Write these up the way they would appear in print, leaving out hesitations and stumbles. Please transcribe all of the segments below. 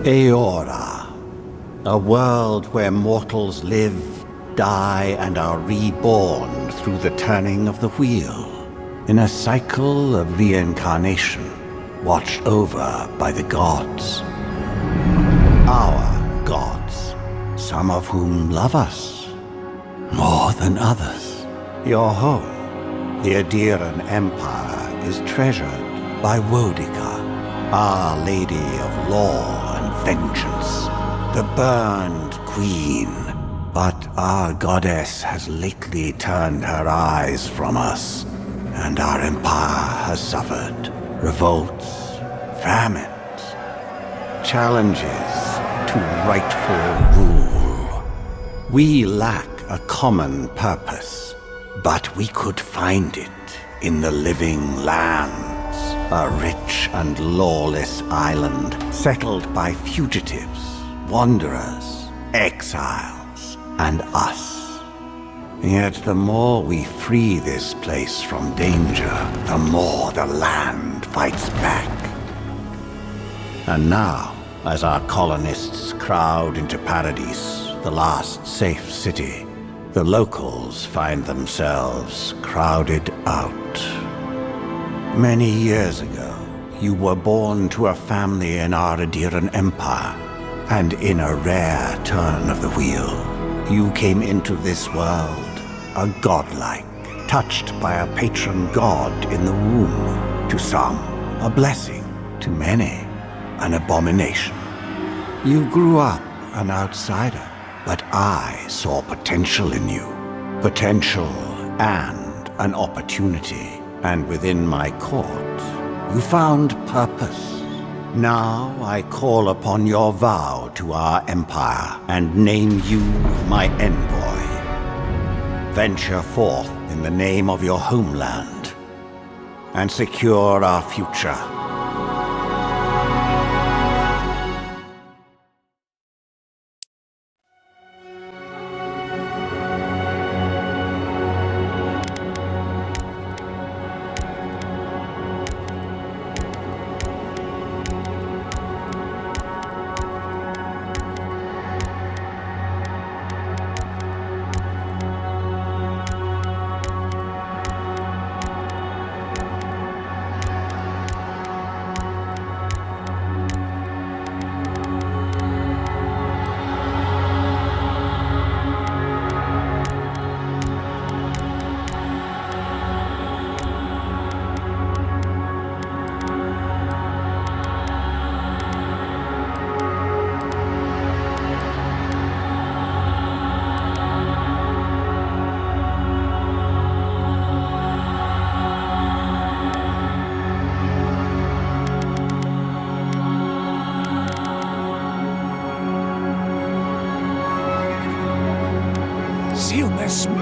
Eora, a world where mortals live, die, and are reborn through the turning of the wheel, in a cycle of reincarnation, watched over by the gods. Our gods, some of whom love us more than others. Your home, the Aedyr Empire, is treasured by Wodica, Our Lady of Law and Vengeance, the burned queen. But our goddess has lately turned her eyes from us, and our empire has suffered revolts, famines, challenges to rightful rule. We lack a common purpose, but we could find it in the living lands, a rich and lawless island settled by fugitives, wanderers, exiles, and us. Yet the more we free this place from danger, the more the land fights back. And now, as our colonists crowd into Paradise, the last safe city, the locals find themselves crowded out. Many years ago, you were born to a family in our Aedyr Empire, and in a rare turn of the wheel, you came into this world, a godlike, touched by a patron god in the womb. To some, a blessing; to many, an abomination. You grew up an outsider, but I saw potential in you. Potential and an opportunity. And within my court, you found purpose. Now I call upon your vow to our empire and name you my envoy. Venture forth in the name of your homeland and secure our future.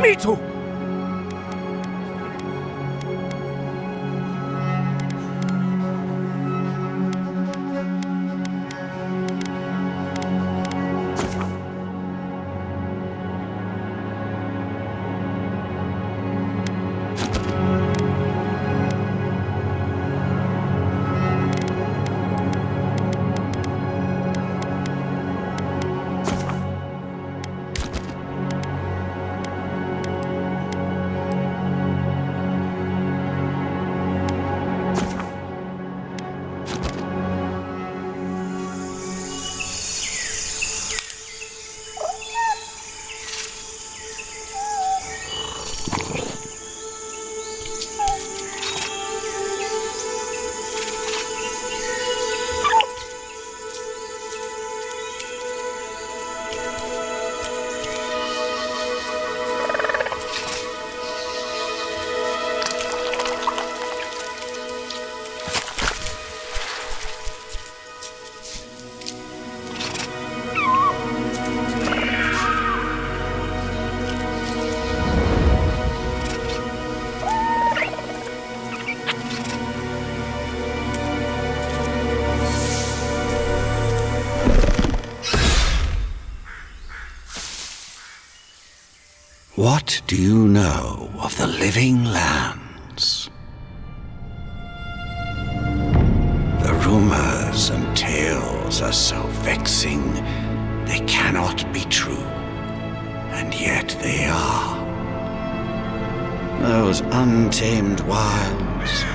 Mito! What do you know of the living lands? The rumors and tales are so vexing, they cannot be true. And yet they are. Those untamed wilds,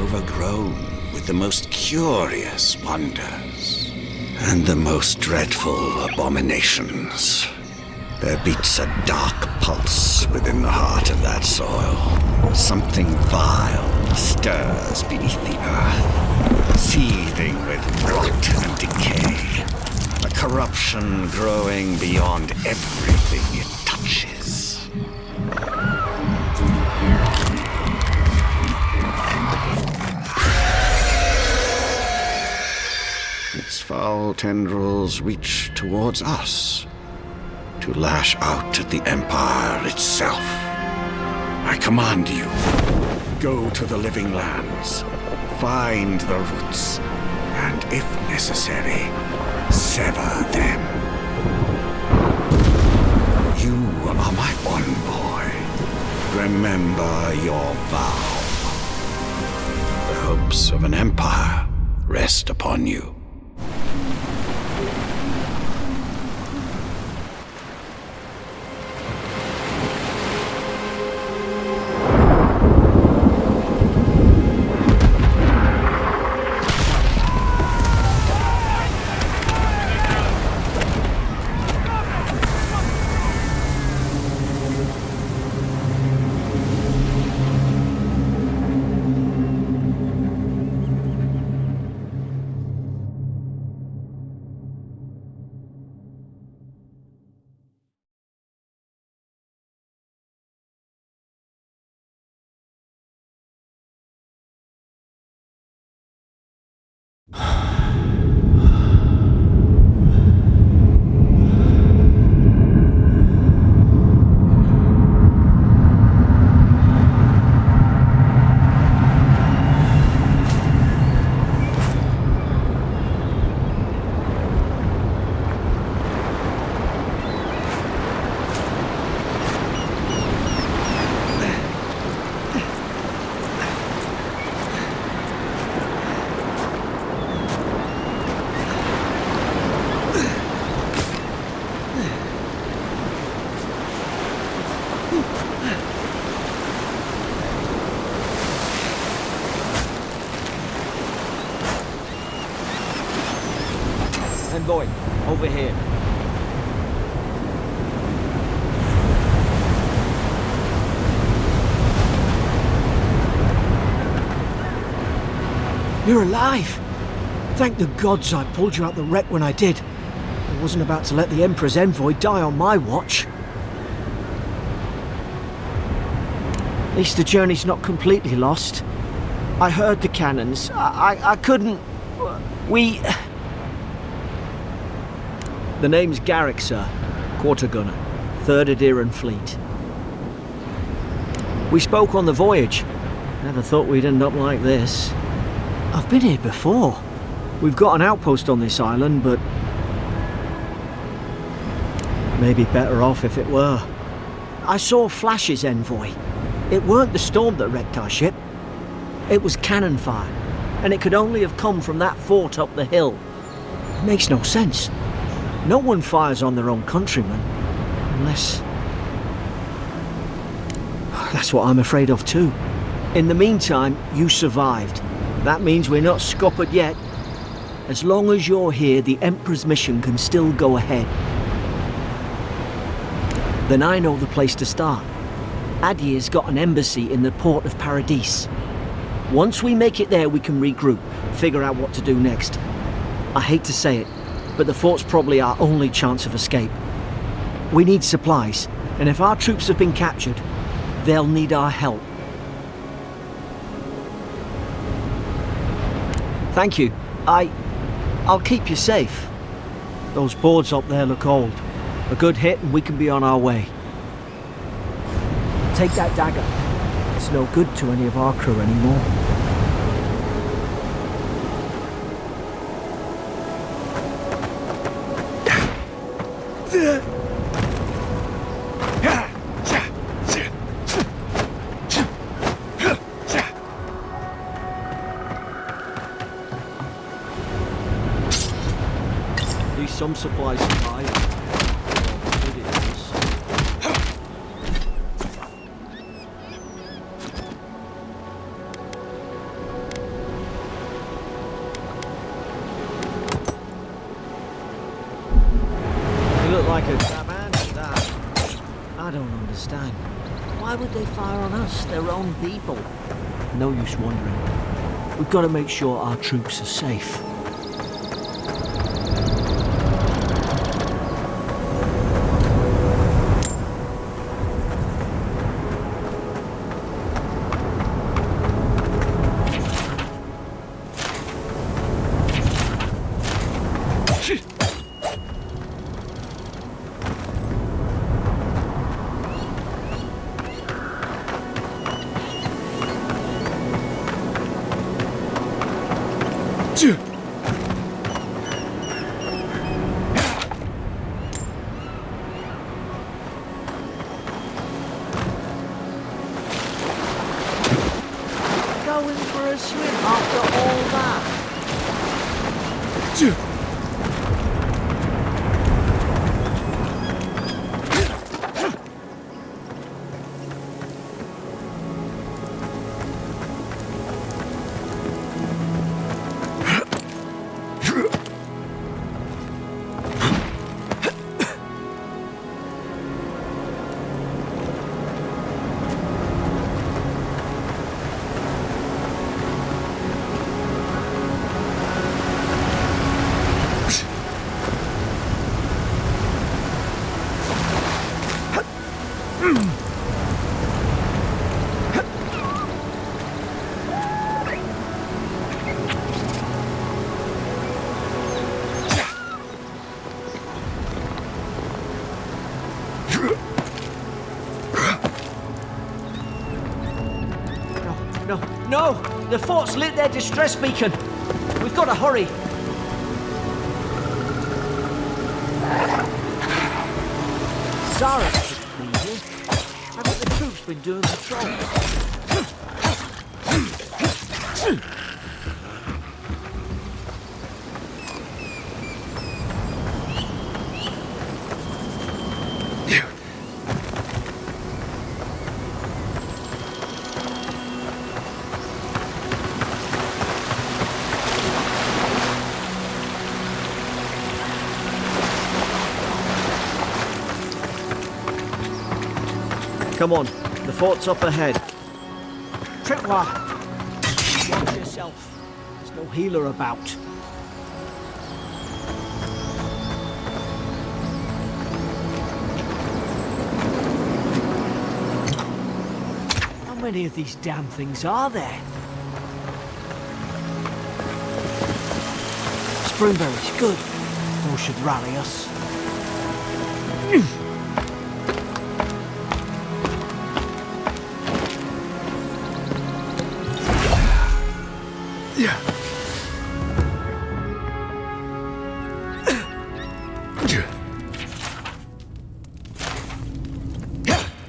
overgrown with the most curious wonders and the most dreadful abominations. There beats a dark pulse within the heart of that soil. Something vile stirs beneath the earth, seething with rot and decay. A corruption growing beyond everything it touches. Its foul tendrils reach towards us, to lash out at the Empire itself. I command you, go to the living lands, find the roots, and if necessary, sever them. You are my envoy. Remember your vow. The hopes of an empire rest upon you. Envoy, over here. You're alive! Thank the gods I pulled you out the wreck when I did. I wasn't about to let the Emperor's envoy die on my watch. At least the journey's not completely lost. I heard the cannons. I couldn't... We... The name's Garrick, sir. Quarter gunner. 3rd Aedyr Fleet. We spoke on the voyage. Never thought we'd end up like this. I've been here before. We've got an outpost on this island, but... maybe better off if it were. I saw flashes, Envoy. It weren't the storm that wrecked our ship. It was cannon fire, and it could only have come from that fort up the hill. It makes no sense. No one fires on their own countrymen, unless... That's what I'm afraid of too. In the meantime, you survived. That means we're not scuppered yet. As long as you're here, the Emperor's mission can still go ahead. Then I know the place to start. Aedyr's got an embassy in the port of Paradis. Once we make it there, we can regroup, figure out what to do next. I hate to say it, but the fort's probably our only chance of escape. We need supplies, and if our troops have been captured, they'll need our help. Thank you. I'll keep you safe. Those boards up there look old. A good hit and we can be on our way. Take that dagger. It's no good to any of our crew anymore. some supplies survive. Well, good it is. You look like a man to that. I don't understand. Why would they fire on us, their own people? No use wondering. We've got to make sure our troops are safe. Going for a swim after all that? No! The fort's lit their distress beacon! We've got to hurry! Zara should be here. Haven't the troops been doing patrol? Come on, the fort's up ahead. Tripwa! Watch yourself. There's no healer about. How many of these damn things are there? Springberries, good. Those should rally us.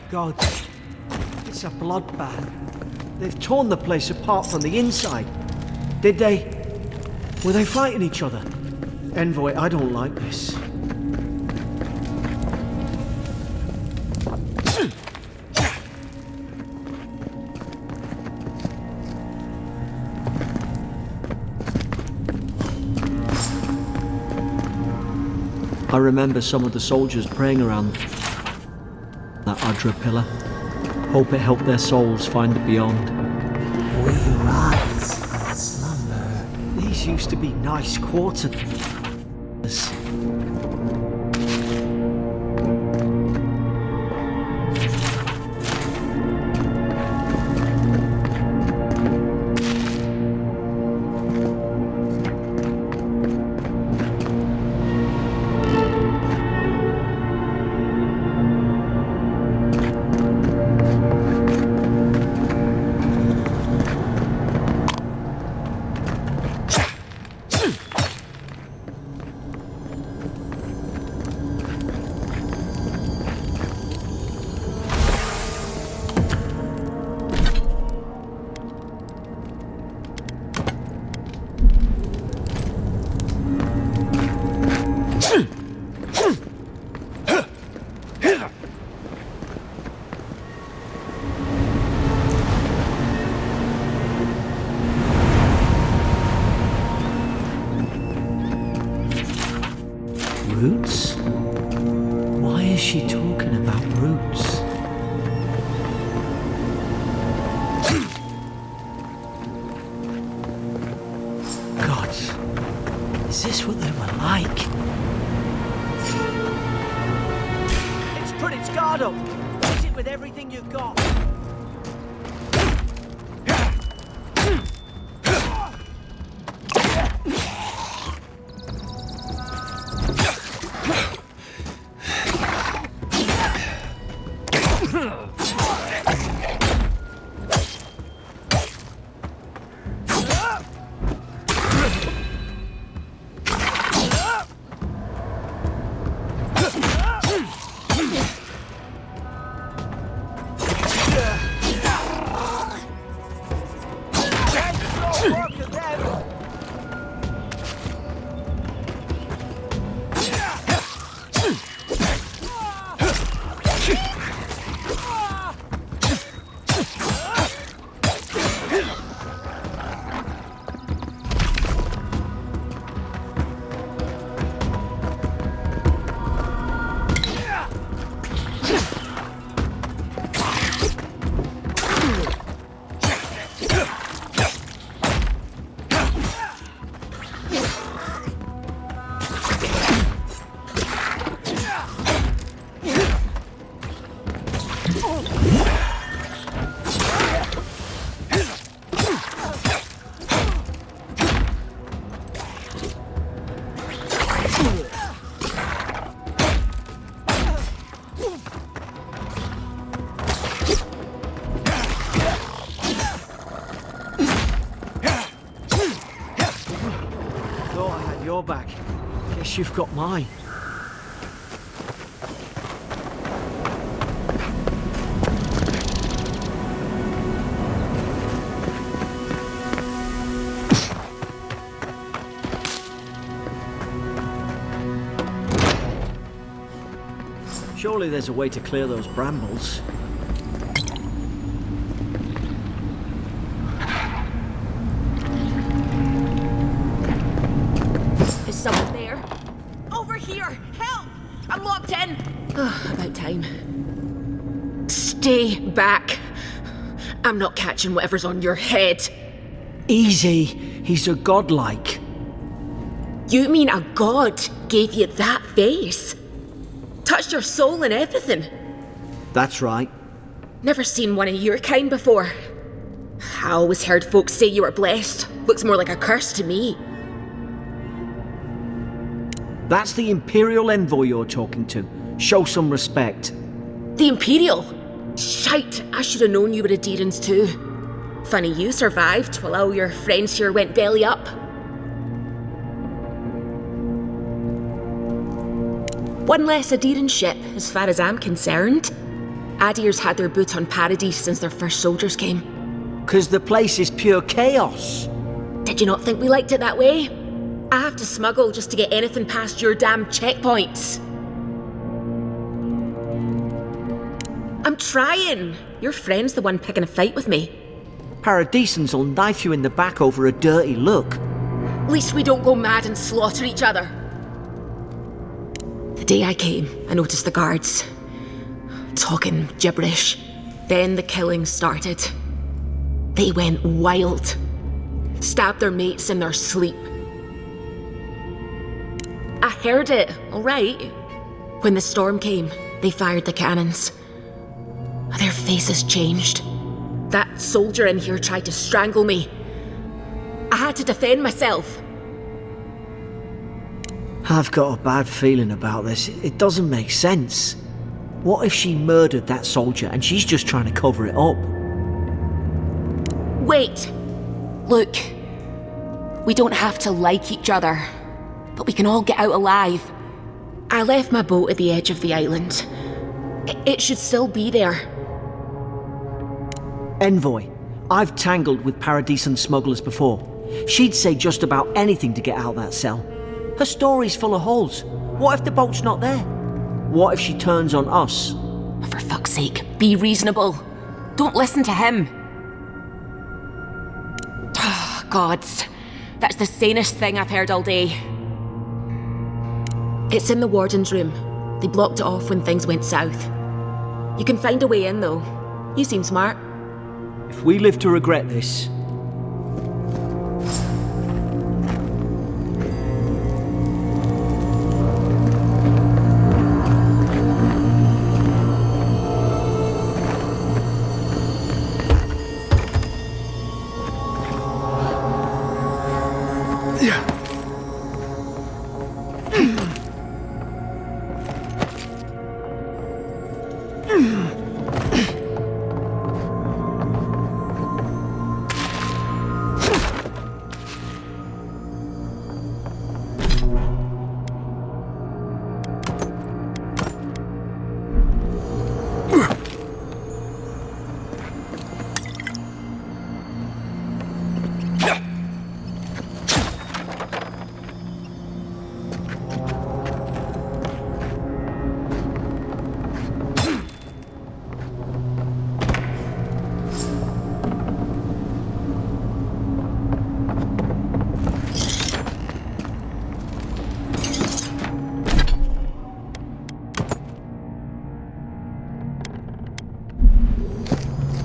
God, it's a bloodbath. They've torn the place apart from the inside. Did they? Were they fighting each other? Envoy, I don't like this. I remember some of the soldiers praying around that Aedyr pillar. Hope it helped their souls find the beyond. Will you rise from slumber? These used to be nice quarters. Roots? Why is she talking about roots? Gods, is this what they were like? It's put its guard up. Use it with everything you've got. Your back. Guess you've got mine. Surely there's a way to clear those brambles. Someone there? Over here! Help! I'm locked in! About time. Stay back. I'm not catching whatever's on your head. Easy. He's a godlike. You mean a god gave you that face? Touched your soul and everything? That's right. Never seen one of your kind before. I always heard folks say you were blessed. Looks more like a curse to me. That's the Imperial envoy you're talking to. Show some respect. The Imperial? Shite, I should have known you were Aedyrans too. Funny you survived while all your friends here went belly up. One less Aedyran ship, as far as I'm concerned. Aedyr's had their boot on Paradise since their first soldiers came. 'Cause the place is pure chaos. Did you not think we liked it that way? I have to smuggle just to get anything past your damn checkpoints. I'm trying. Your friend's the one picking a fight with me. Paradisans will knife you in the back over a dirty look. At least we don't go mad and slaughter each other. The day I came, I noticed the guards talking gibberish. Then the killing started. They went wild. Stabbed their mates in their sleep. I heard it, all right. When the storm came, they fired the cannons. Their faces changed. That soldier in here tried to strangle me. I had to defend myself. I've got a bad feeling about this. It doesn't make sense. What if she murdered that soldier and she's just trying to cover it up? Wait. Look. We don't have to like each other. But we can all get out alive. I left my boat at the edge of the island. It should still be there. Envoy, I've tangled with Paradisan smugglers before. She'd say just about anything to get out that cell. Her story's full of holes. What if the boat's not there? What if she turns on us? For fuck's sake, be reasonable. Don't listen to him. Gods, that's the sanest thing I've heard all day. It's in the warden's room. They blocked it off when things went south. You can find a way in, though. You seem smart. If we live to regret this...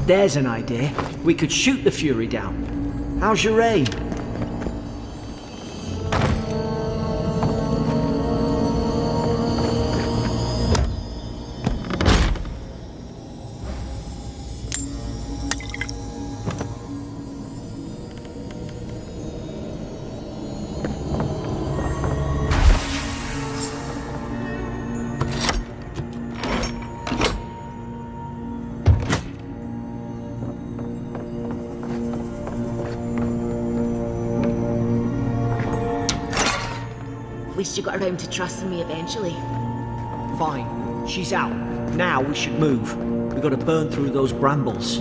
There's an idea. We could shoot the Fury down. How's your aim? At least you got around to trusting me eventually. Fine. She's out. Now we should move. We gotta burn through those brambles.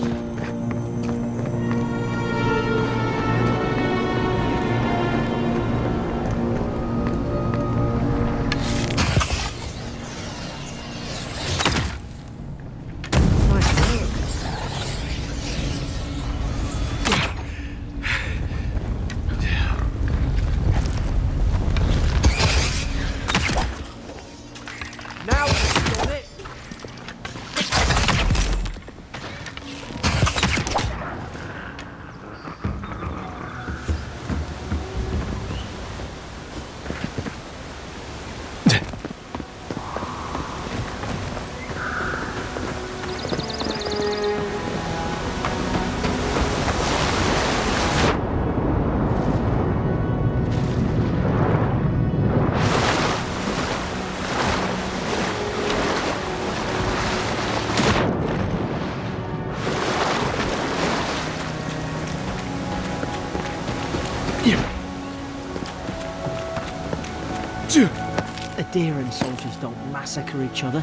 Aedyr and soldiers don't massacre each other.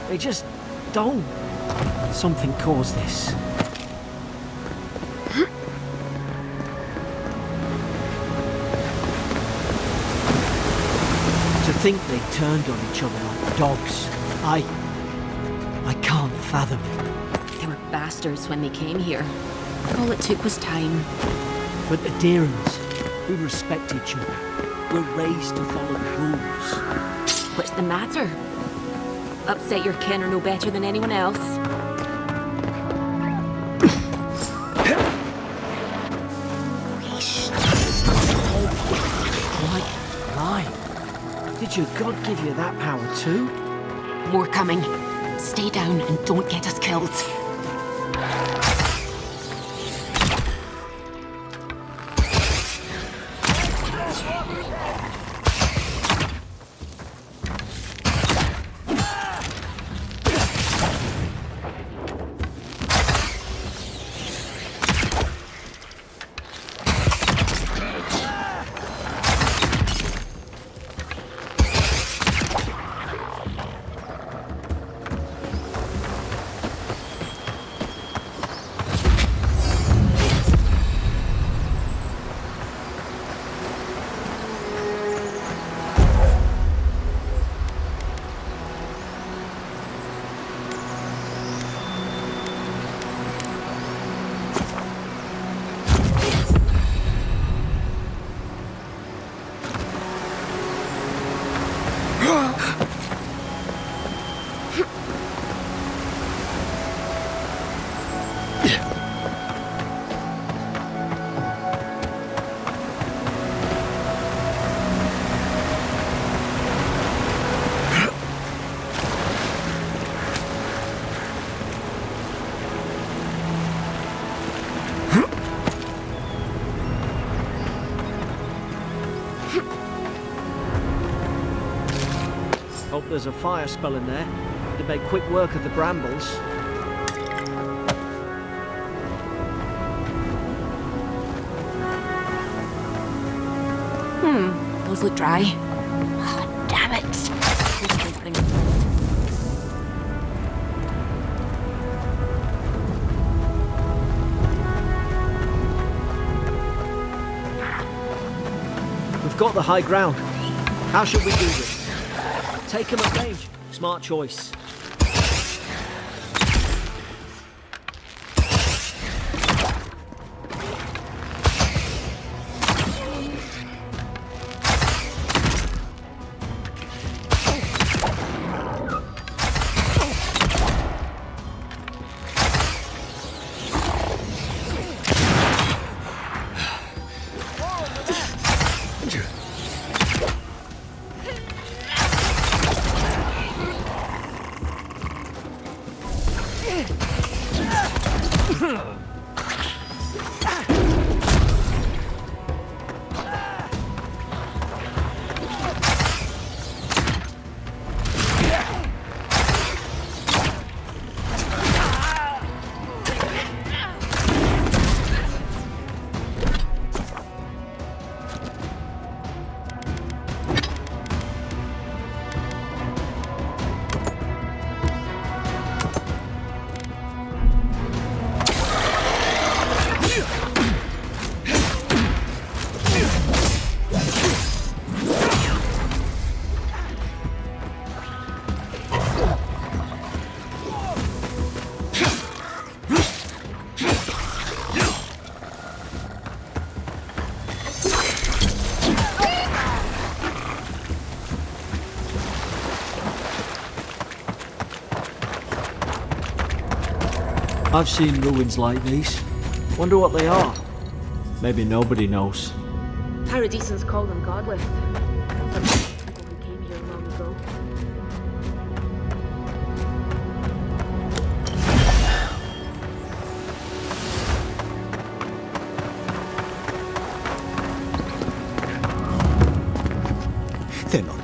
They just don't. Something caused this. To think they turned on each other like dogs. I can't fathom it. They were bastards when they came here. All it took was time. But Aedyrans, we respect each other. We're raised to follow the rules. What's the matter? Upset your kin are no better than anyone else. Like lie. Did your god give you that power too? More coming. Stay down and don't get us killed. Hope there's a fire spell in there to make quick work of the brambles. Those look dry. Oh, damn it. We've got the high ground. How should we do this? Take him at range. Smart choice. I've seen ruins like these. Wonder what they are. Maybe nobody knows. Paradisans call them godless. People who came here long ago. They're not.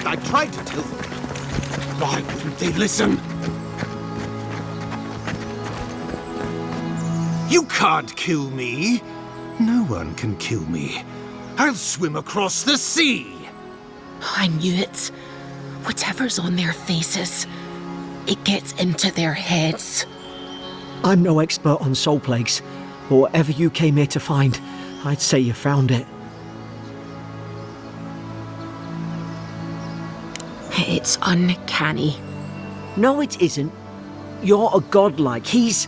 I tried to tell them. Why wouldn't they listen? You can't kill me. No one can kill me. I'll swim across the sea. I knew it. Whatever's on their faces, it gets into their heads. I'm no expert on soul plagues, but whatever you came here to find, I'd say you found it. It's uncanny. No, it isn't. You're a godlike. He's...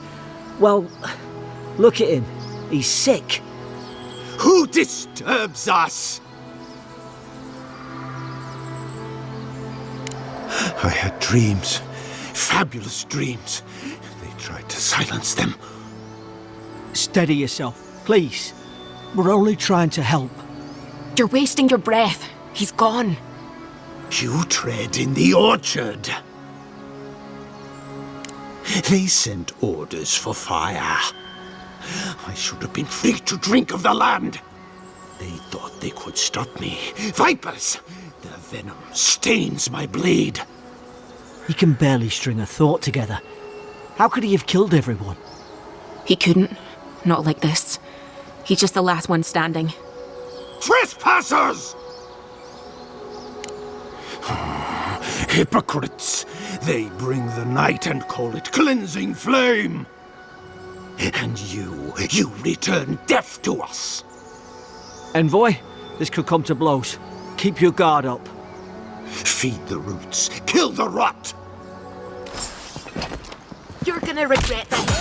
well, look at him. He's sick. Who disturbs us? I had dreams. Fabulous dreams. They tried to silence them. Steady yourself, please. We're only trying to help. You're wasting your breath. He's gone. You tread in the orchard. They sent orders for fire. I should have been free to drink of the land. They thought they could stop me. Vipers! Their venom stains my blade. He can barely string a thought together. How could he have killed everyone? He couldn't. Not like this. He's just the last one standing. Trespassers! Hypocrites! They bring the night and call it cleansing flame. And you return death to us. Envoy, this could come to blows. Keep your guard up. Feed the roots, kill the rot. You're gonna regret this.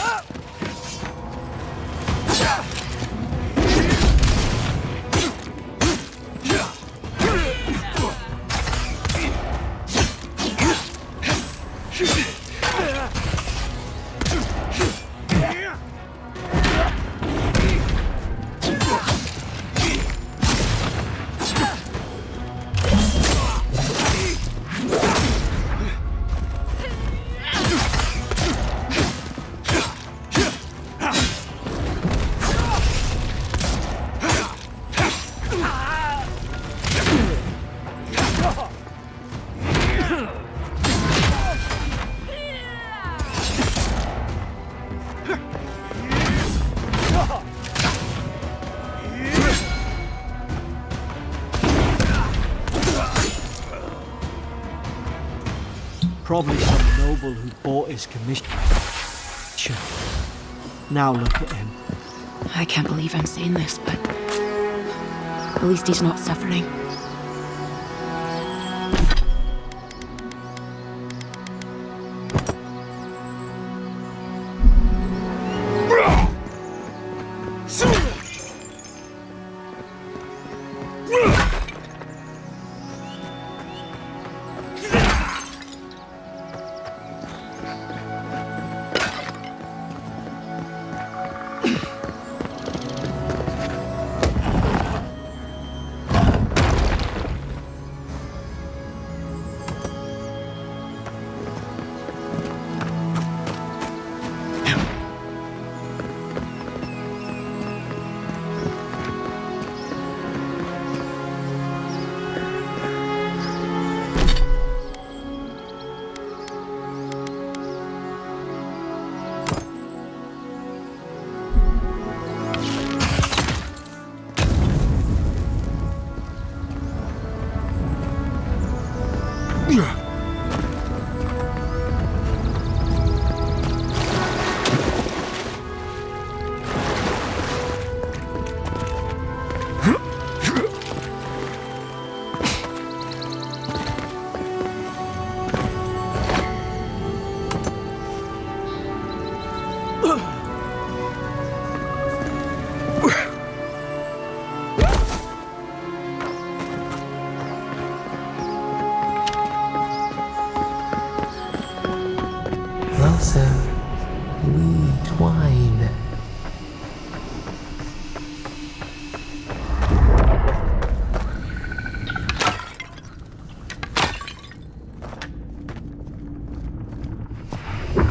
Probably some noble who bought his commission. Now look at him. I can't believe I'm saying this, but at least he's not suffering.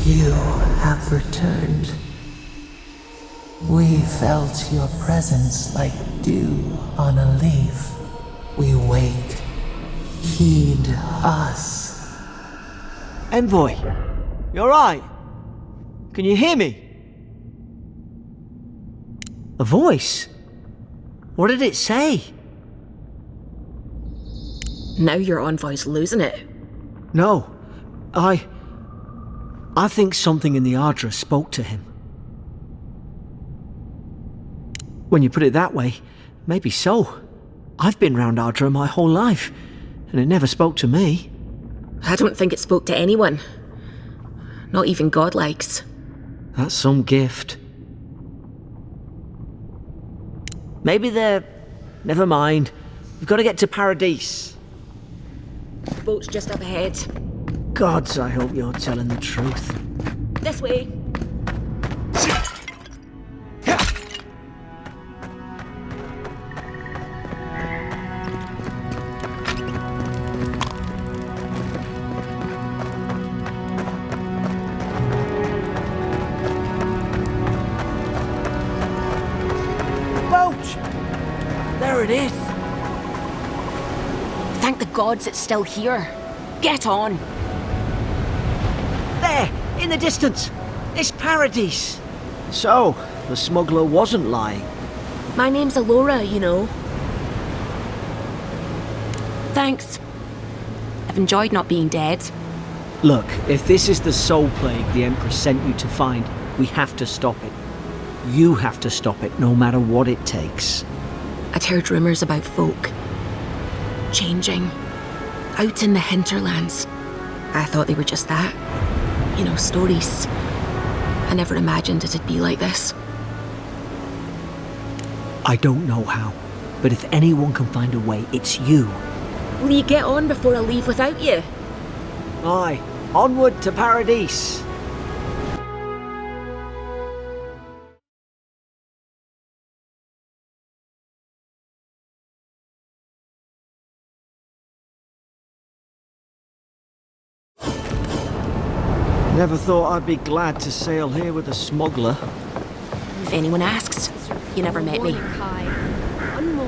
You have returned. We felt your presence like dew on a leaf. We wake. Heed us. Envoy, you alright? Can you hear me? A voice? What did it say? Now your envoy's losing it. No, I think something in the Aedyr spoke to him. When you put it that way, maybe so. I've been round Aedyr my whole life, and it never spoke to me. I don't think it spoke to anyone. Not even godlikes. That's some gift. Maybe they're... Never mind. We've got to get to Paradise. The boat's just up ahead. Gods, I hope you're telling the truth. This way. There it is. Thank the gods it's still here. Get on. There, in the distance. It's Paradise. So, the smuggler wasn't lying. My name's Eora, you know. Thanks. I've enjoyed not being dead. Look, if this is the soul plague the Empress sent you to find, we have to stop it. You have to stop it, no matter what it takes. I'd heard rumours about folk changing out in the hinterlands. I thought they were just that. You know, stories. I never imagined it'd be like this. I don't know how, but if anyone can find a way, it's you. Will you get on before I leave without you? Aye, onward to Paradise. Never thought I'd be glad to sail here with a smuggler. If anyone asks, you never met me.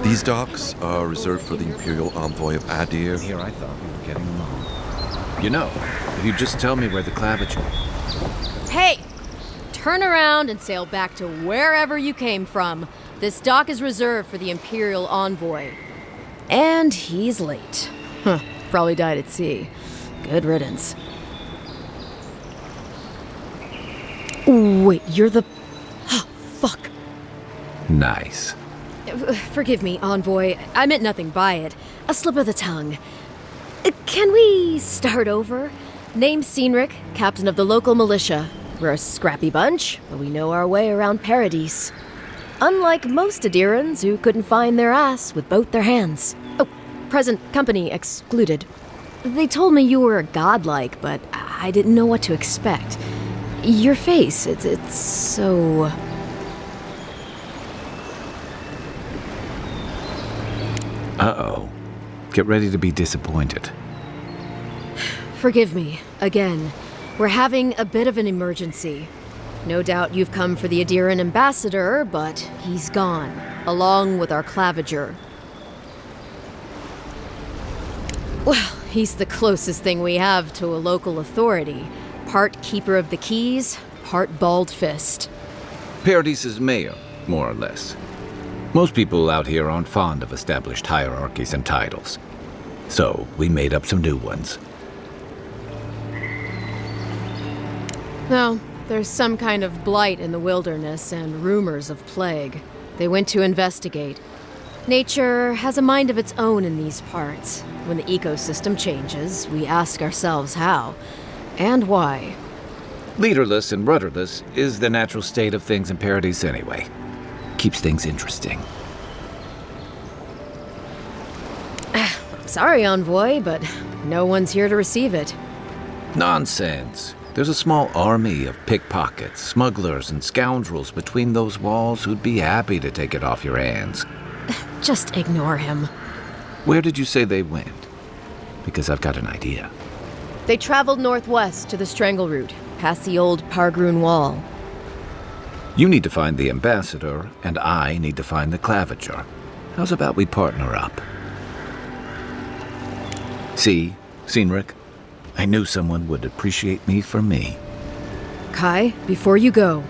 These docks are reserved for the Imperial Envoy of Aedyr. Here I thought we were getting along. You know, if you just tell me where the clavicle... Hey! Turn around and sail back to wherever you came from. This dock is reserved for the Imperial Envoy. And he's late. Huh, probably died at sea. Good riddance. Wait, you're the... Fuck. Nice. Forgive me, Envoy. I meant nothing by it. A slip of the tongue. Can we start over? Name's Cynric, captain of the local militia. We're a scrappy bunch, but we know our way around Paradise. Unlike most Aedyrans who couldn't find their ass with both their hands. Oh, present company excluded. They told me you were godlike, but I didn't know what to expect. Your face, it's so... Uh-oh. Get ready to be disappointed. Forgive me, again. We're having a bit of an emergency. No doubt you've come for the Aedyran ambassador, but he's gone, along with our claviger. Well, he's the closest thing we have to a local authority. Part keeper of the keys, part bald fist. Paradise's mayor, more or less. Most people out here aren't fond of established hierarchies and titles. So, we made up some new ones. No, there's some kind of blight in the wilderness and rumors of plague. They went to investigate. Nature has a mind of its own in these parts. When the ecosystem changes, we ask ourselves how and why. Leaderless and rudderless is the natural state of things in Paradise anyway. Keeps things interesting. I'm sorry, Envoy, but no one's here to receive it. Nonsense. There's a small army of pickpockets, smugglers, and scoundrels between those walls who'd be happy to take it off your hands. Just ignore him. Where did you say they went? Because I've got an idea. They traveled northwest to the Strangle Route, past the old Pargroon Wall. You need to find the ambassador, and I need to find the claviger. How's about we partner up? See, Cynric? I knew someone would appreciate me for me. Kai, before you go,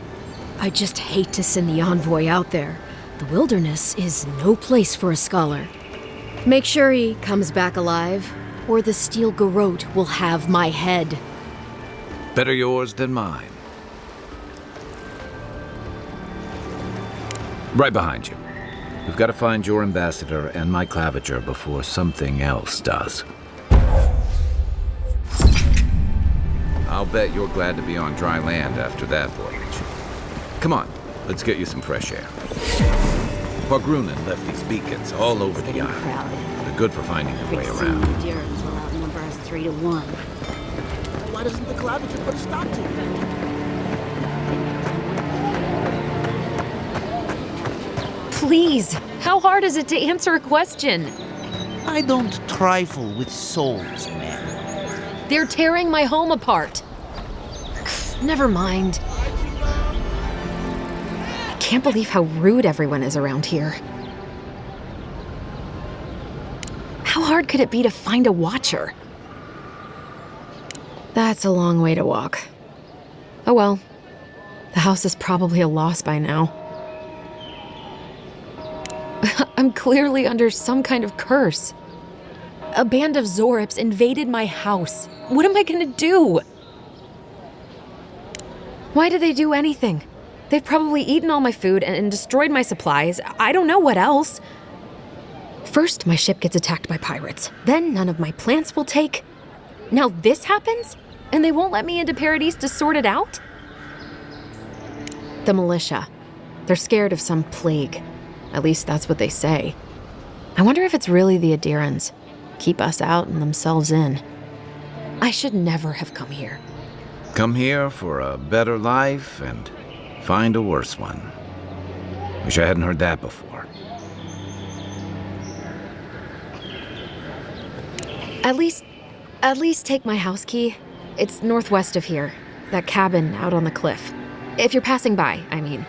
I just hate to send the Envoy out there. The wilderness is no place for a scholar. Make sure he comes back alive, or the Steel Garrote will have my head. Better yours than mine. Right behind you. We've got to find your ambassador and my claviger before something else does. I'll bet you're glad to be on dry land after that voyage. Come on, let's get you some fresh air. Pargrunen left these beacons all over the island. They're good for finding your way around. Aedyrans will outnumber us 3-1. Why doesn't the claviger put a stop to it? Please, how hard is it to answer a question? I don't trifle with souls, man. They're tearing my home apart. Never mind. I can't believe how rude everyone is around here. How hard could it be to find a watcher? That's a long way to walk. Oh well. The house is probably a loss by now. I'm clearly under some kind of curse. A band of Zorips invaded my house. What am I gonna do? Why did they do anything? They've probably eaten all my food and destroyed my supplies. I don't know what else. First, my ship gets attacked by pirates. Then none of my plants will take. Now this happens? And they won't let me into Paradise to sort it out? The militia. They're scared of some plague. At least that's what they say. I wonder if it's really the Aedyrans. Keep us out and themselves in. I should never have come here. Come here for a better life and find a worse one. Wish I hadn't heard that before. At least take my house key. It's northwest of here. That cabin out on the cliff. If you're passing by, I mean.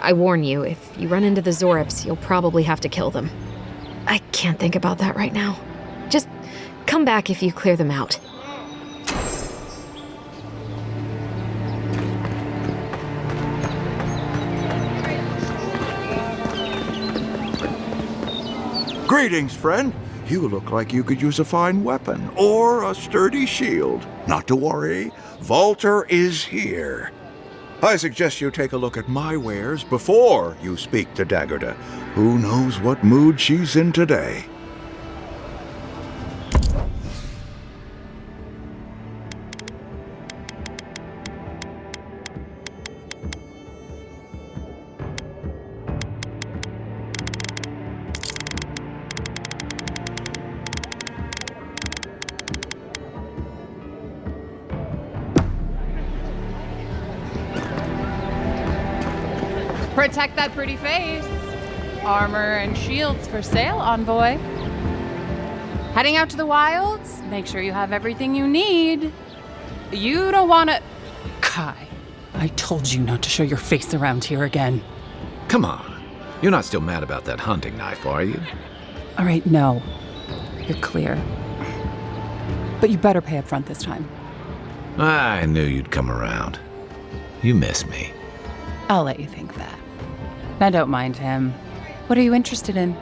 I warn you, if you run into the Zorips, you'll probably have to kill them. I can't think about that right now. Just come back if you clear them out. Greetings, friend. You look like you could use a fine weapon or a sturdy shield. Not to worry, Volter is here. I suggest you take a look at my wares before you speak to Daggerda. Who knows what mood she's in today? Protect that pretty face. Armor and shields for sale, envoy. Heading out to the wilds? Make sure you have everything you need. You don't want to... Kai, I told you not to show your face around here again. Come on. You're not still mad about that hunting knife, are you? All right, no. You're clear. But you better pay up front this time. I knew you'd come around. You miss me. I'll let you think that. Now don't mind him. What are you interested in?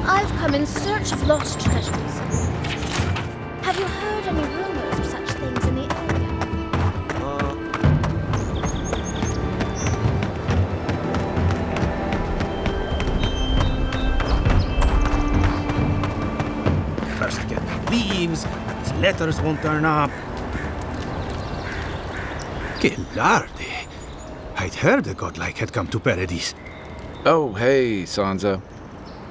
I've come in search of lost treasures. Have you heard any rumors of such things in the area? First get the leaves, these letters won't turn up. Que larde! I'd heard a godlike had come to Paradise. Oh, hey, Sansa.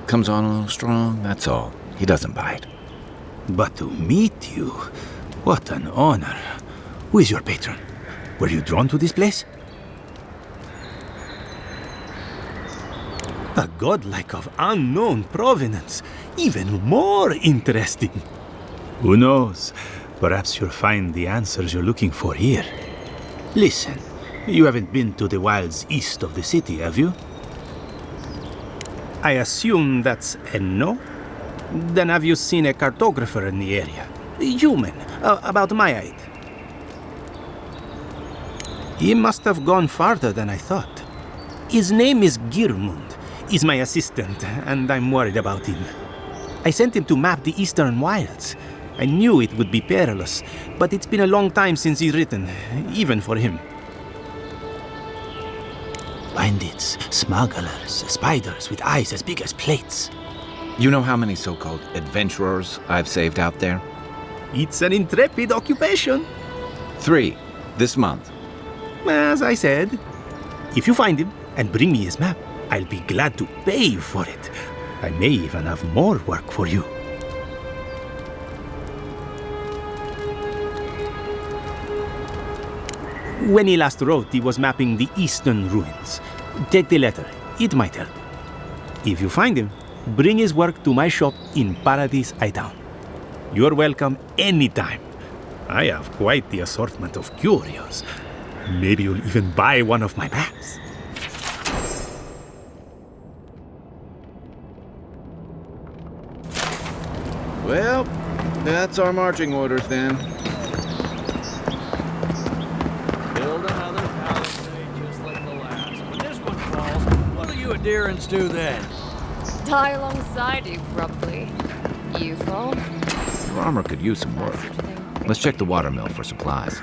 Comes on a little strong, that's all. He doesn't bite. But to meet you, what an honor. Who is your patron? Were you drawn to this place? A godlike of unknown provenance. Even more interesting. Who knows? Perhaps you'll find the answers you're looking for here. Listen, you haven't been to the wilds east of the city, have you? I assume that's a no? Then have you seen a cartographer in the area? Human, about my height. He must have gone farther than I thought. His name is Girmund. He's my assistant, and I'm worried about him. I sent him to map the eastern wilds. I knew it would be perilous, but it's been a long time since he's written, even for him. Bandits, smugglers, spiders with eyes as big as plates. You know how many so-called adventurers I've saved out there? It's an intrepid occupation. 3, this month. As I said, if you find him and bring me his map, I'll be glad to pay you for it. I may even have more work for you. When he last wrote, he was mapping the eastern ruins. Take the letter. It might help. If you find him, bring his work to my shop in Paradise Town. You're welcome anytime. I have quite the assortment of curios. Maybe you'll even buy one of my maps. Well, that's our marching orders then. Build another palisade just like the last. When this one falls, what will you Aedyrans do then? die alongside you, probably. Useful. Your armor could use some work. Let's check the watermill for supplies.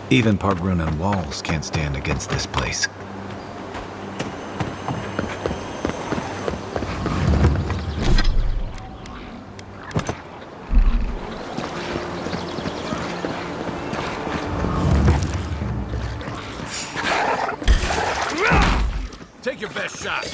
Even Pargrunan walls can't stand against this place. Take your best shot.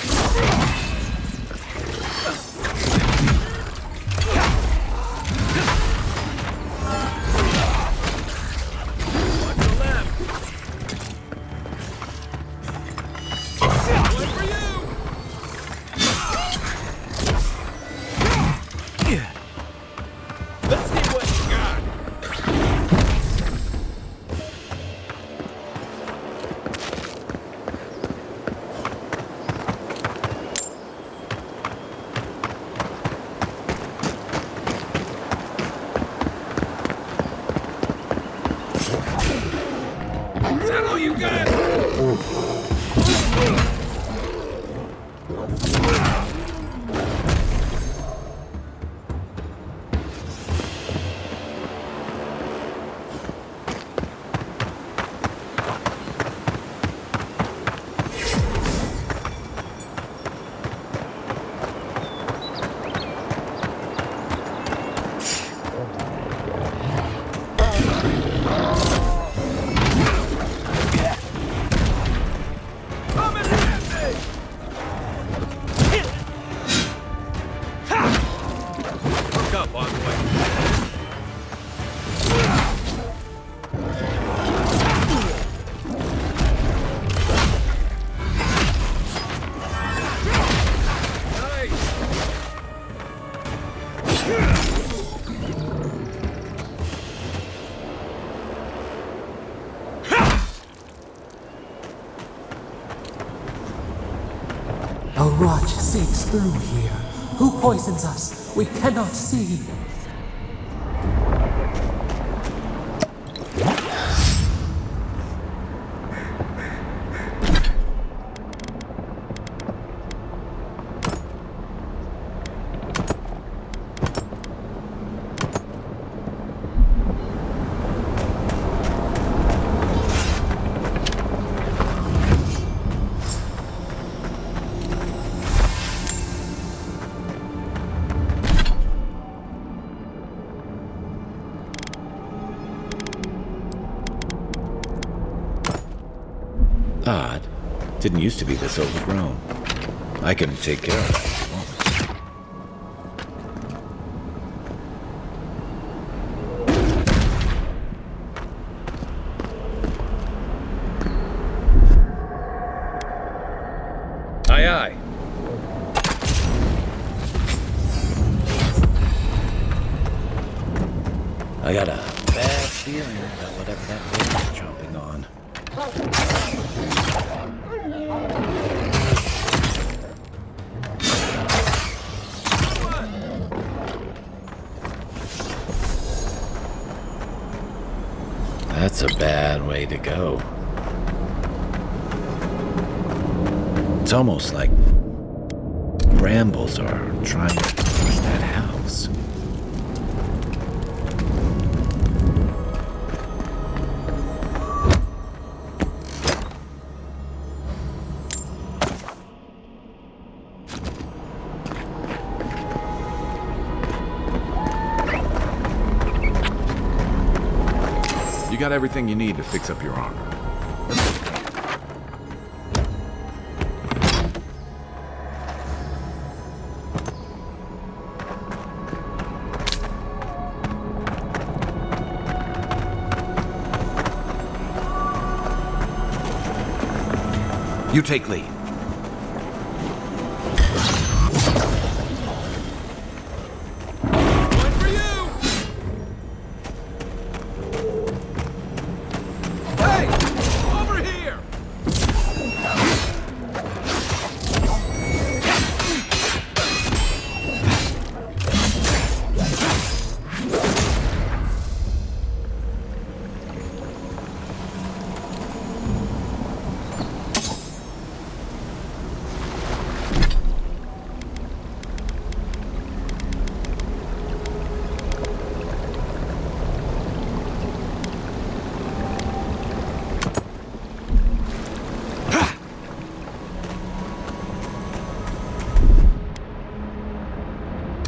A rot seeps through here. Who poisons us? We cannot see. Odd. Didn't used to be this overgrown. I can take care of that if you I got a bad feeling about whatever that bear's chomping on. That's a bad way to go. It's almost like brambles are trying to push that house. You got everything you need to fix up your armor. You take lead.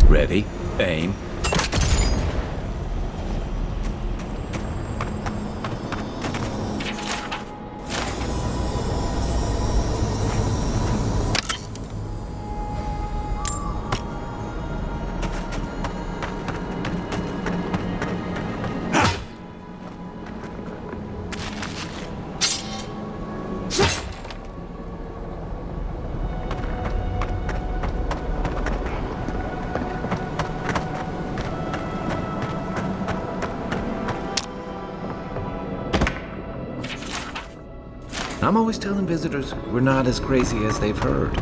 Ready, aim. I'm always telling visitors we're not as crazy as they've heard.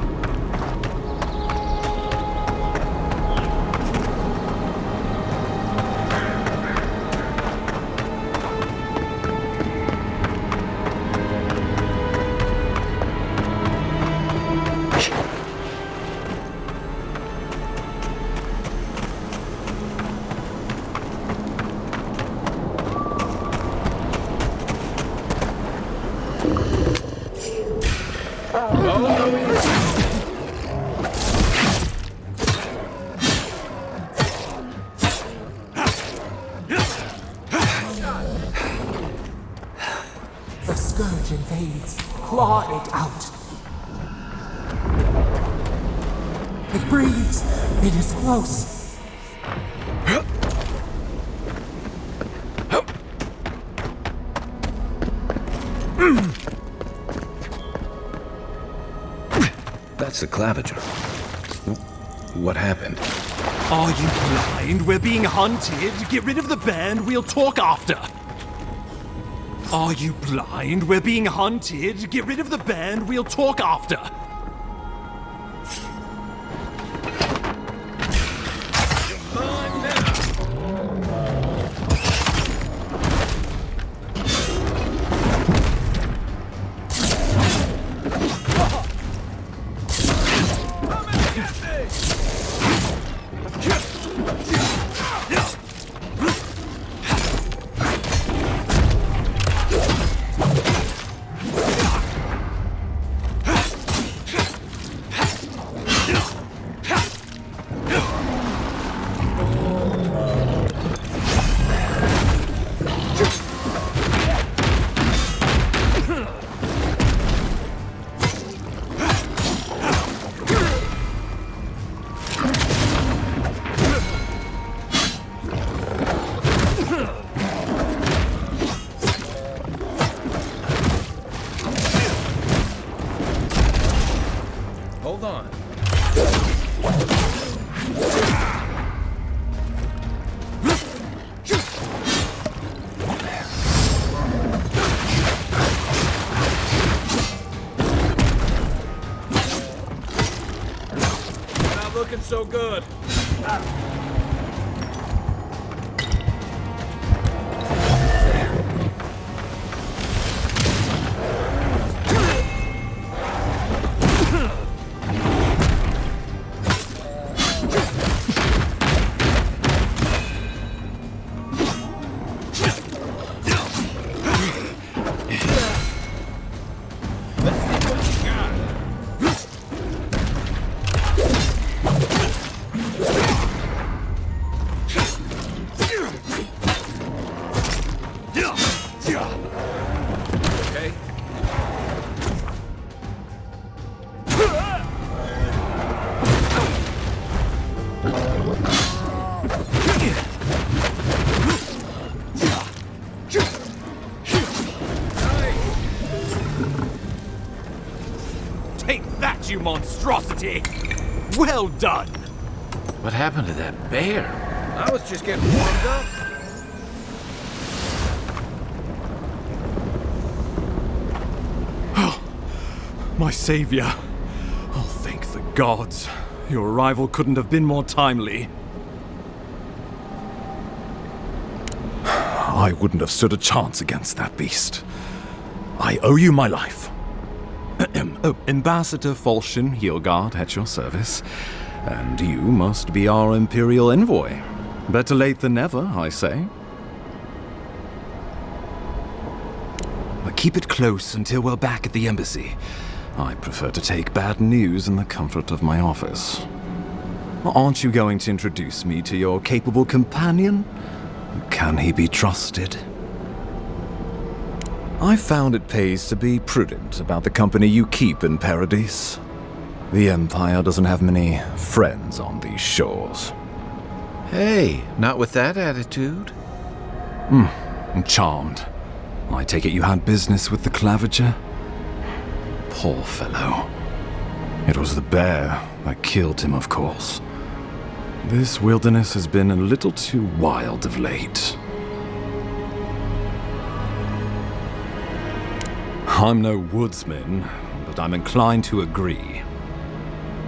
The scourge invades. Claw it out. It breathes. It is close. That's the claviger. What happened? Are you blind? We're being hunted. Get rid of the bear and we'll talk after. Are you blind? We're being hunted. Get rid of the bear and we'll talk after. so good. You monstrosity! Well done! What happened to that bear? I was just getting warmed up. Oh, my savior. Oh, thank the gods. Your arrival couldn't have been more timely. I wouldn't have stood a chance against that beast. I owe you my life. Ambassador Falchion Hiergard at your service, and you must be our Imperial envoy. Better late than never, I say. But keep it close until we're back at the embassy. I prefer to take bad news in the comfort of my office. Aren't you going to introduce me to your capable companion? Can he be trusted? I found it pays to be prudent about the company you keep in Paradise. The Empire doesn't have many friends on these shores. Hey, not with that attitude. I'm charmed. I take it you had business with the Claviger? Poor fellow. It was the bear that killed him, of course. This wilderness has been a little too wild of late. I'm no woodsman, but I'm inclined to agree.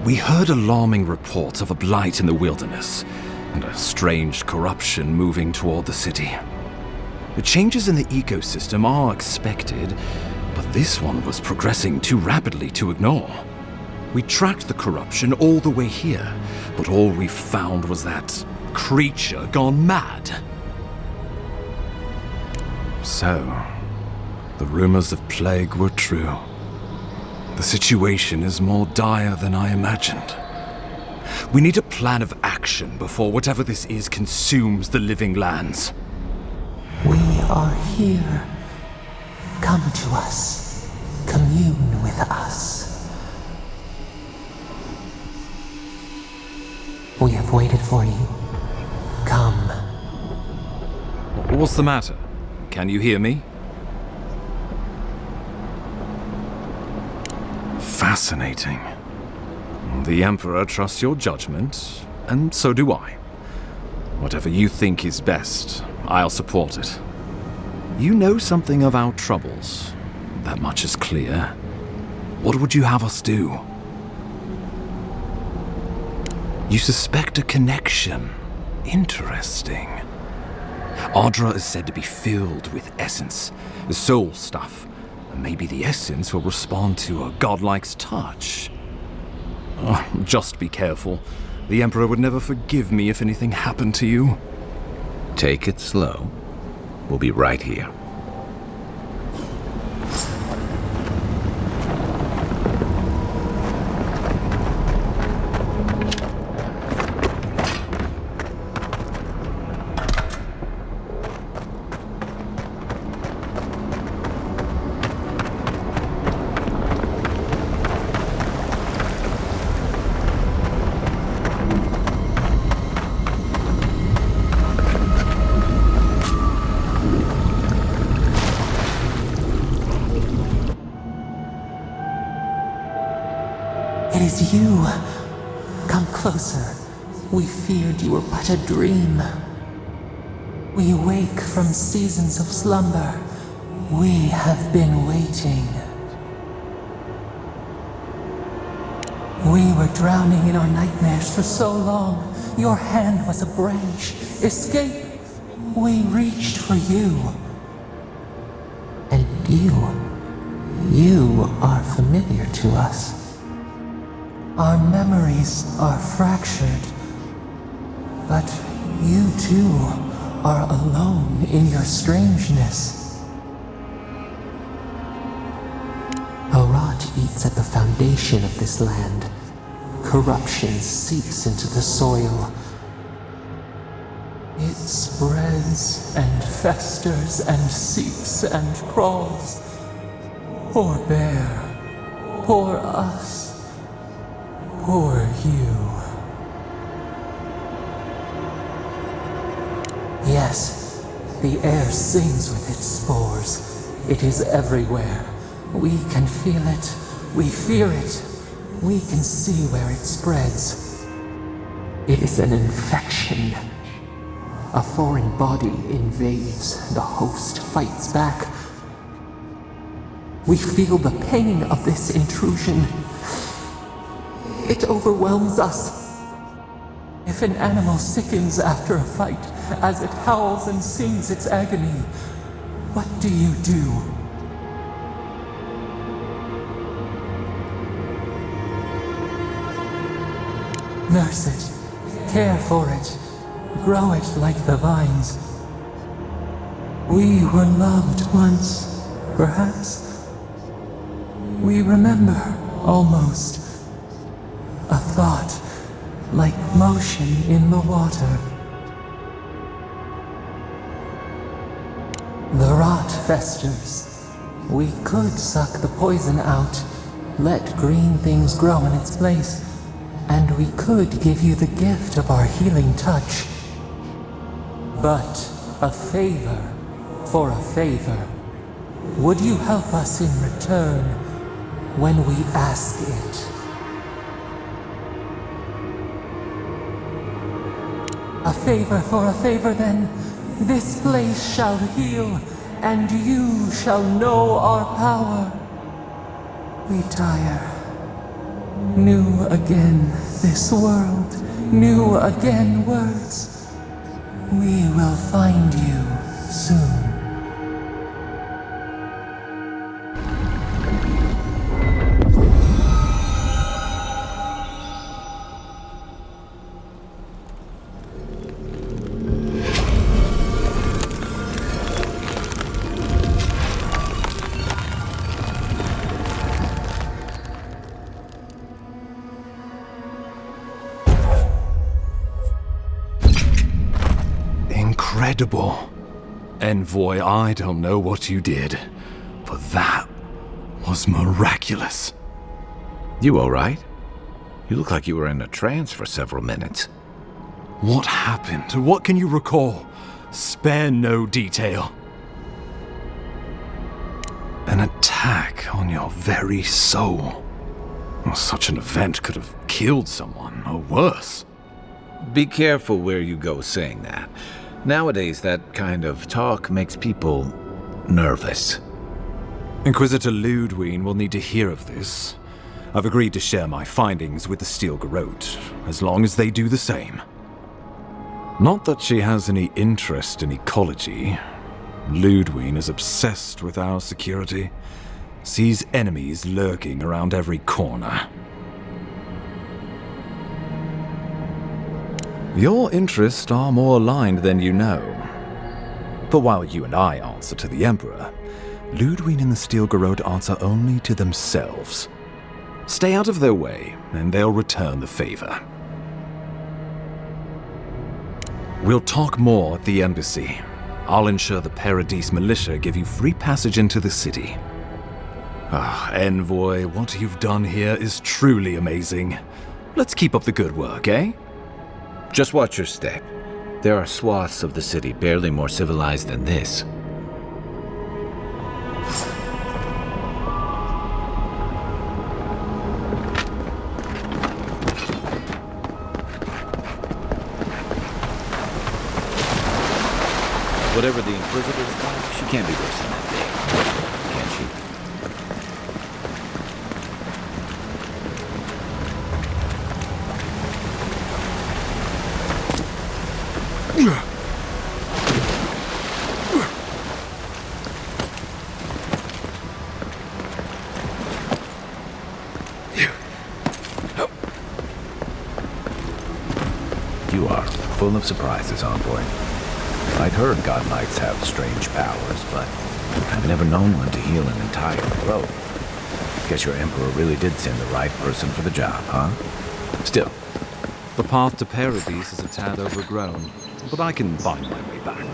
We heard alarming reports of a blight in the wilderness, and a strange corruption moving toward the city. The changes in the ecosystem are expected, but this one was progressing too rapidly to ignore. We tracked the corruption all the way here, but all we found was that creature gone mad. So, the rumors of plague were true. The situation is more dire than I imagined. We need a plan of action before whatever this is consumes the living lands. We are here. Come to us. Commune with us. We have waited for you. Come. What's the matter? Can you hear me? Fascinating. The Emperor trusts your judgment, and so do I. Whatever you think is best, I'll support it. You know something of our troubles. That much is clear. What would you have us do? You suspect a connection. Interesting. Aedyr is said to be filled with essence, soul stuff. And maybe the essence will respond to a godlike's touch. Oh, just be careful. The Emperor would never forgive me if anything happened to you. Take it slow. We'll be right here. It is you. Come closer. We feared you were but a dream. We wake from seasons of slumber. We have been waiting. We were drowning in our nightmares for so long. Your hand was a branch. Escape! We reached for you. And you are familiar to us. Our memories are fractured. But you too are alone in your strangeness. A rot eats at the foundation of this land. Corruption seeps into the soil. It spreads and festers and seeps and crawls. Poor bear. Poor us. Poor you. Yes, the air sings with its spores. It is everywhere. We can feel it. We fear it. We can see where it spreads. It is an infection. A foreign body invades. The host fights back. We feel the pain of this intrusion. It overwhelms us. If an animal sickens after a fight, as it howls and sings its agony, what do you do? Nurse it, care for it, grow it like the vines. We were loved once, perhaps. We remember, almost. A thought, like motion in the water. The rot festers. We could suck the poison out, let green things grow in its place, and we could give you the gift of our healing touch. But a favor for a favor. Would you help us in return when we ask it? A favor for a favor, then. This place shall heal, and you shall know our power. We tire. New again this world, new again words. We will find you soon. Incredible. Envoy, I don't know what you did, but that was miraculous. You all right? You look like you were in a trance for several minutes. What happened? What can you recall? Spare no detail. An attack on your very soul. Well, such an event could have killed someone, or worse. Be careful where you go saying that. Nowadays, that kind of talk makes people nervous. Inquisitor Ludwine will need to hear of this. I've agreed to share my findings with the Steel Garrote, as long as they do the same. Not that she has any interest in ecology. Ludwine is obsessed with our security, sees enemies lurking around every corner. Your interests are more aligned than you know. But while you and I answer to the Emperor, Ludwine and the Steel Garrote answer only to themselves. Stay out of their way, and they'll return the favor. We'll talk more at the embassy. I'll ensure the Paradise militia give you free passage into the city. Envoy, what you've done here is truly amazing. Let's keep up the good work, eh? Just watch your step. There are swaths of the city barely more civilized than this. Whatever the Inquisitor's got, she can't be worse than that big, can she? You are full of surprises, Envoy. I'd heard God Knights have strange powers, but I've never known one to heal an entire grove. Guess your Emperor really did send the right person for the job, huh? Still, the path to Paradise is a tad overgrown, but I can find my way back.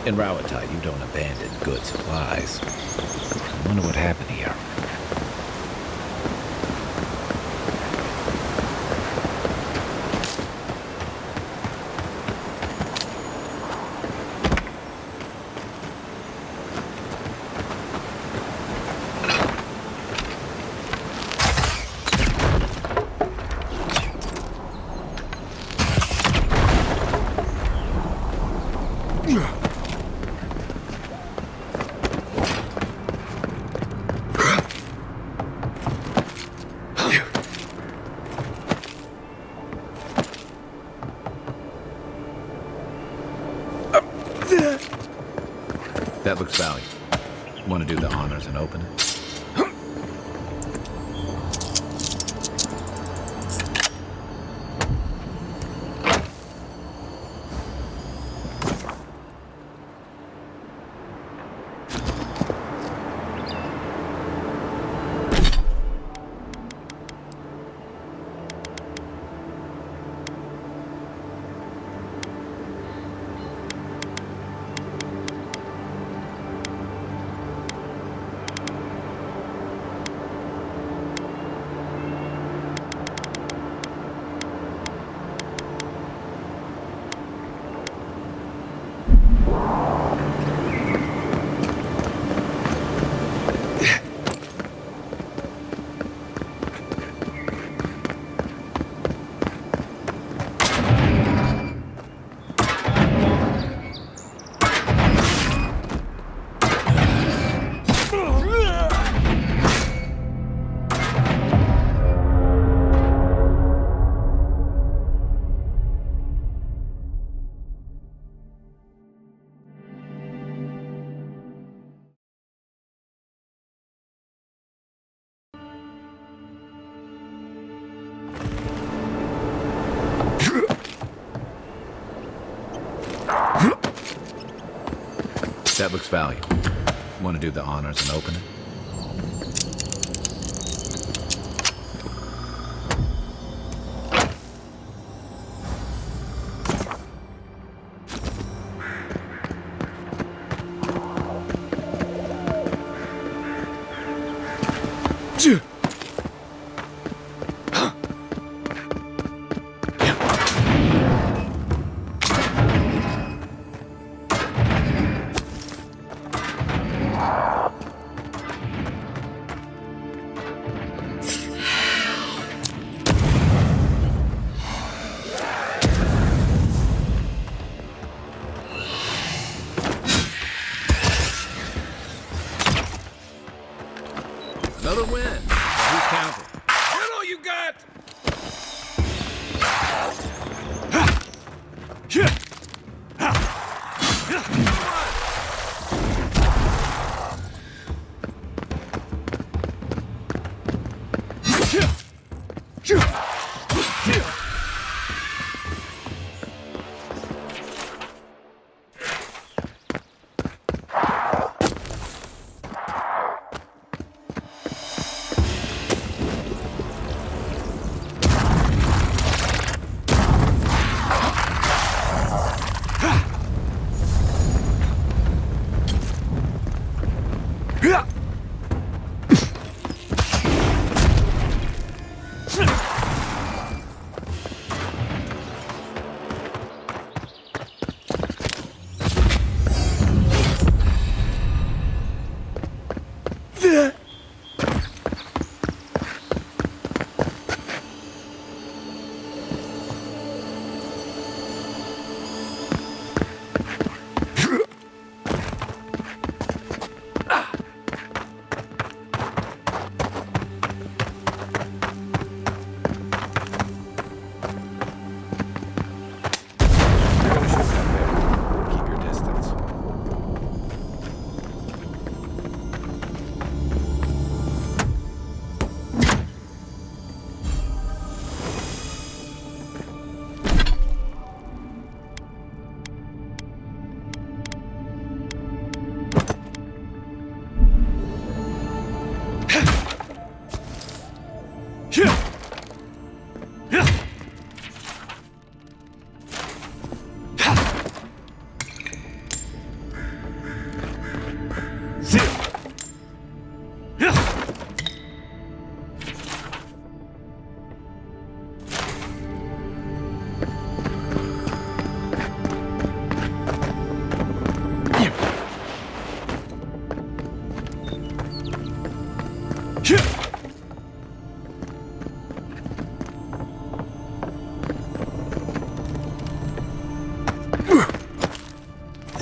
In Rawatha, you don't abandon good supplies. I wonder what happened here. That looks valuable. Want to do the honors and open it? That looks valuable. Want to do the honors and open it?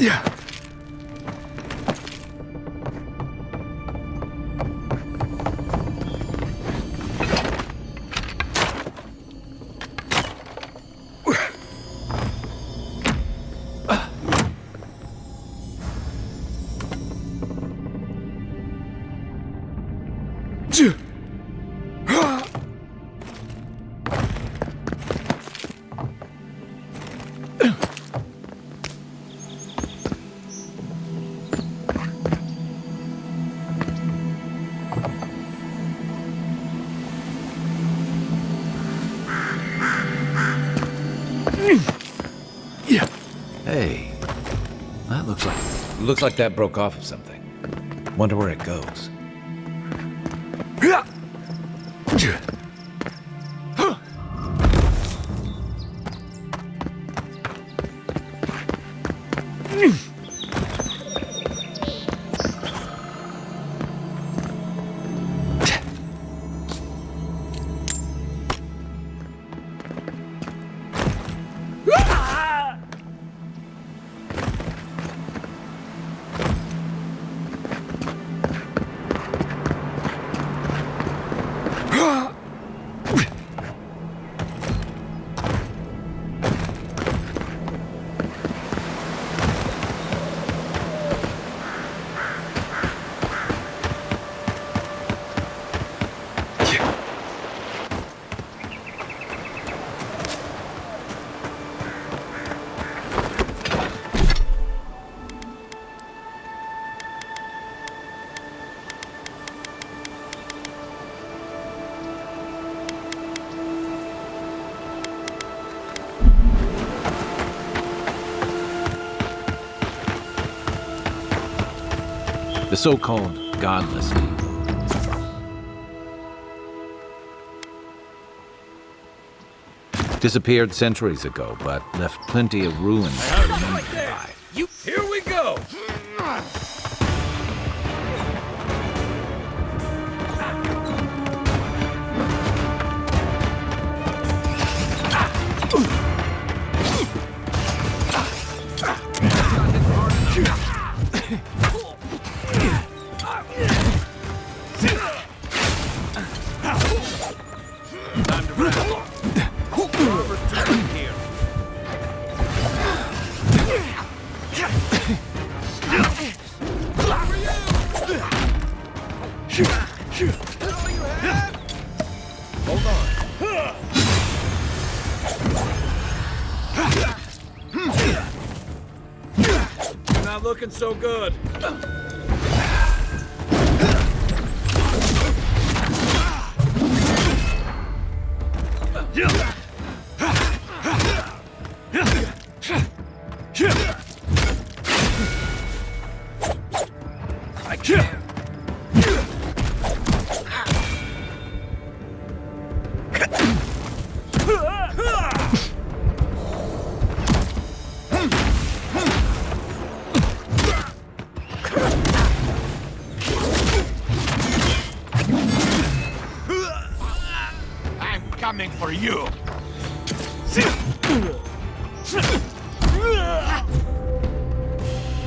Yeah. Hey, that looks like that broke off of something. Wonder where it goes. The so-called godless people. Disappeared centuries ago, but left plenty of ruins to remember by. Here we go! Time to rest. Armor's too weak here. Hold on. You're not looking so good. I can't. I'm coming for you.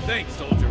Thanks, soldier.